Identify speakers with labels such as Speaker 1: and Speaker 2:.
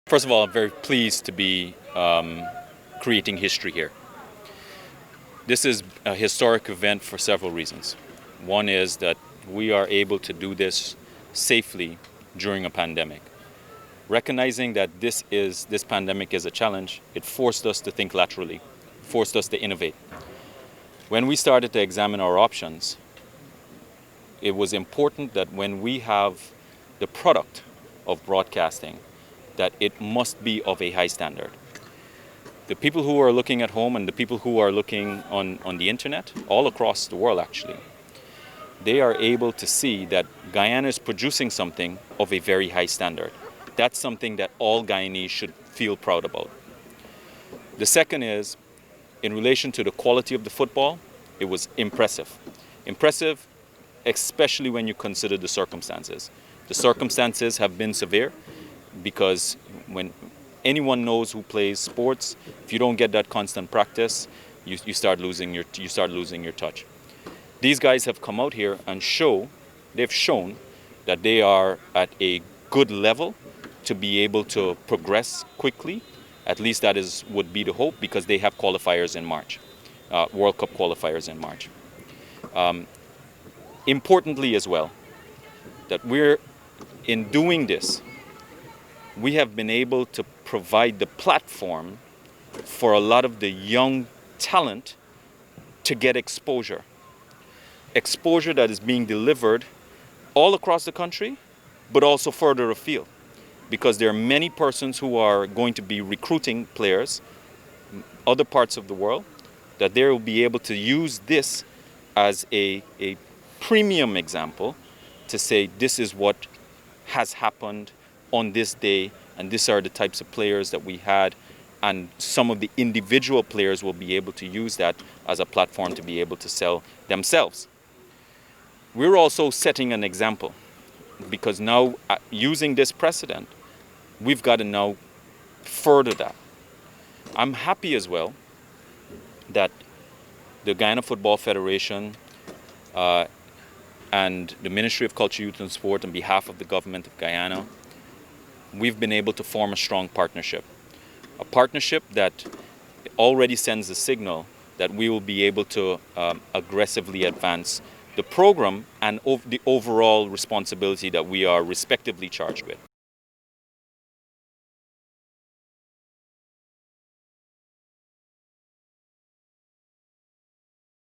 Speaker 1: First of all, I'm very pleased to be creating history here. This is a historic event for several reasons. One is that we are able to do this safely during a pandemic. Recognizing that this pandemic is a challenge, it forced us to think laterally, forced us to innovate. When we started to examine our options, it was important that when we have the product of broadcasting, that it must be of a high standard. The people who are looking at home and the people who are looking on the internet, all across the world actually, they are able to see that Guyana is producing something of a very high standard. That's something that all Guyanese should feel proud about. The second is, in relation to the quality of the football, it was impressive. Impressive, especially when you consider the circumstances. The circumstances have been severe because when anyone knows who plays sports, if you don't get that constant practice, you start losing your touch. These guys have come out here and they've shown that they are at a good level to be able to progress quickly. At least that would be the hope, because they have qualifiers in March, World Cup qualifiers in March. Importantly as well, that in doing this, we have been able to provide the platform for a lot of the young talent to get exposure. Exposure that is being delivered all across the country, but also further afield. Because there are many persons who are going to be recruiting players, other parts of the world, that they will be able to use this as a premium example to say this is what has happened on this day, and these are the types of players that we had, and some of the individual players will be able to use that as a platform to be able to sell themselves. We're also setting an example, because now using this precedent, we've got to now further that. I'm happy as well that the Guyana Football Federation and the Ministry of Culture, Youth and Sport, on behalf of the government of Guyana, we've been able to form a strong partnership. A partnership that already sends a signal that we will be able to aggressively advance the program and the overall responsibility that we are respectively charged with.